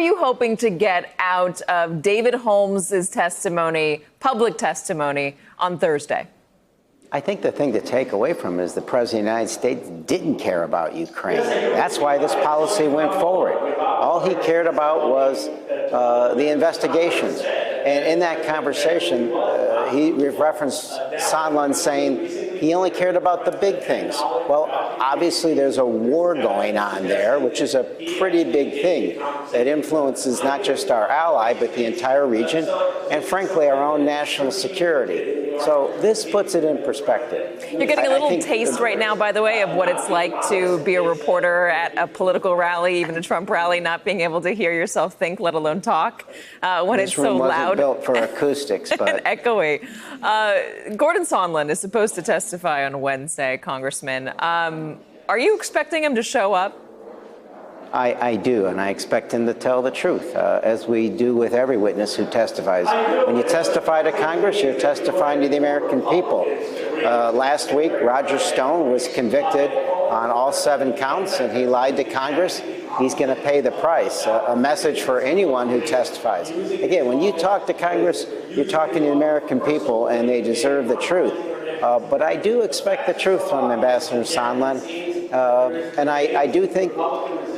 you hoping to get out of David Holmes' testimony, public testimony, on Thursday? I think the thing to take away from it is the President of the United States didn't care about Ukraine. That's why this policy went forward. All he cared about was the investigations. And in that conversation, he referenced Sondland saying he only cared about the big things. Well, obviously there's a war going on there, which is a pretty big thing that influences not just our ally, but the entire region, and frankly, our own national security. So this puts it in perspective. You're getting a little taste right now, by the way, of what it's like to be a reporter at a political rally, even a Trump rally, not being able to hear yourself think, let alone talk, when it's so loud. This room wasn't built for acoustics, but and echoey. Gordon Sondland is supposed to testify on Wednesday, Congressman. Are you expecting him to show up? I do, and I expect him to tell the truth, as we do with every witness who testifies. When you testify to Congress, you're testifying to the American people. Last week, Roger Stone was convicted on all 7 counts, and he lied to Congress. He's going to pay the price. A message for anyone who testifies. Again, when you talk to Congress, you're talking to the American people, and they deserve the truth. But I do expect the truth from Ambassador Sondland. And I do think,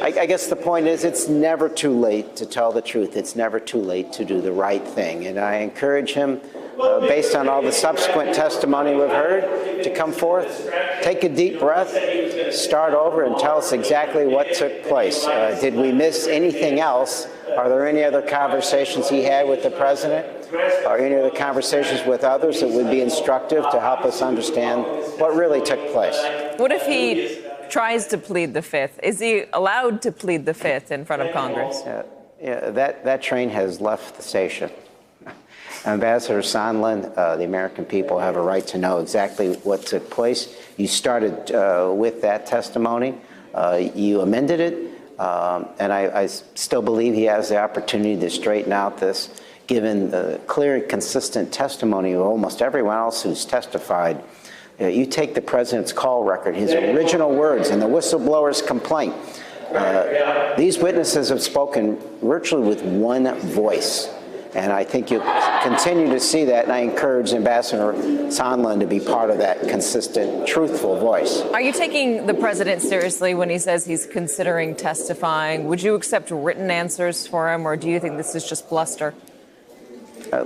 I guess the point is, it's never too late to tell the truth. It's never too late to do the right thing. And I encourage him, based on all the subsequent testimony we've heard, to come forth, take a deep breath, start over, and tell us exactly what took place. Did we miss anything else? Are there any other conversations he had with the president? Or any other conversations with others that would be instructive to help us understand what really took place? What if he tries to plead the Fifth? Is he allowed to plead the Fifth in front of Congress? Yeah, that train has left the station. Ambassador Sondland, the American people have a right to know exactly what took place. You started with that testimony. You amended it. And I still believe he has the opportunity to straighten out this, given the clear and consistent testimony of almost everyone else who's testified. You take the president's call record, his original words, and the whistleblower's complaint. These witnesses have spoken virtually with one voice. And I think you'll continue to see that, and I encourage Ambassador Sondland to be part of that consistent, truthful voice. Are you taking the president seriously when he says he's considering testifying? Would you accept written answers for him, or do you think this is just bluster?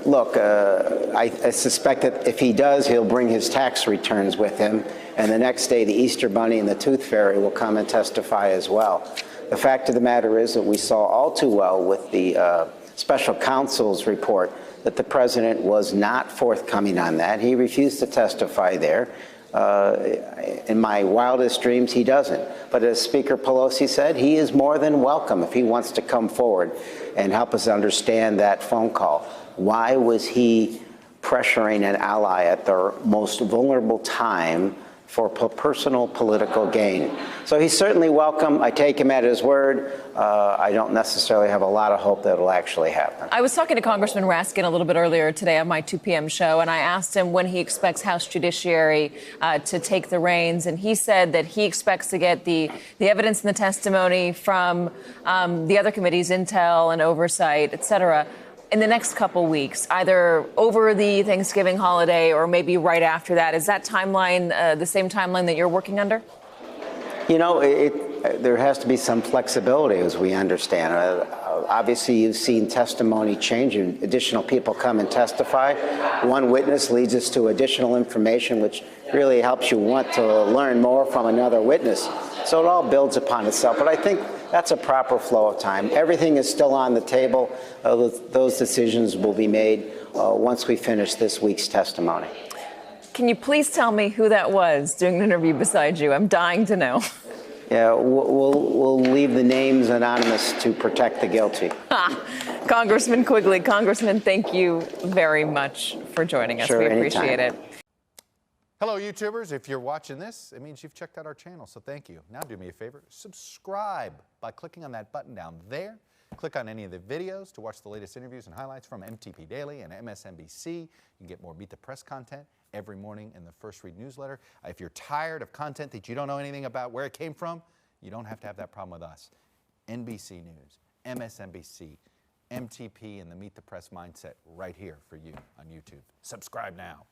Look, I suspect that if he does, he'll bring his tax returns with him, and the next day the Easter Bunny and the Tooth Fairy will come and testify as well. The fact of the matter is that we saw all too well with the special counsel's report that the president was not forthcoming on that. He refused to testify there. In my wildest dreams, he doesn't. But as Speaker Pelosi said, he is more than welcome if he wants to come forward and help us understand that phone call. Why was he pressuring an ally at their most vulnerable time for personal political gain? So he's certainly welcome. I take him at his word. I don't necessarily have a lot of hope that it'll actually happen. I was talking to Congressman Raskin a little bit earlier today on my 2 p.m. show, and I asked him when he expects House Judiciary to take the reins, and he said that he expects to get the evidence and the testimony from the other committees, Intel and Oversight, et cetera, in the next couple weeks, either over the Thanksgiving holiday or maybe right after that. Is that timeline the same timeline that you're working under? You know, there has to be some flexibility, as we understand. Obviously, you've seen testimony change and additional people come and testify. One witness leads us to additional information, which really helps you want to learn more from another witness. So it all builds upon itself. But I think that's a proper flow of time. Everything is still on the table. Those decisions will be made once we finish this week's testimony. Can you please tell me who that was doing an interview beside you? I'm dying to know. Yeah, we'll leave the names anonymous to protect the guilty. Congressman Quigley. Congressman, thank you very much for joining us. Sure, we appreciate anytime. it. Hello, YouTubers. If you're watching this, it means you've checked out our channel, so thank you. Now do me a favor, subscribe by clicking on that button down there. Click on any of the videos to watch the latest interviews and highlights from MTP Daily and MSNBC. You can get more Meet the Press content every morning in the First Read newsletter. If you're tired of content that you don't know anything about where it came from, you don't have to have that problem with us. NBC News, MSNBC, MTP, and the Meet the Press mindset right here for you on YouTube. Subscribe now.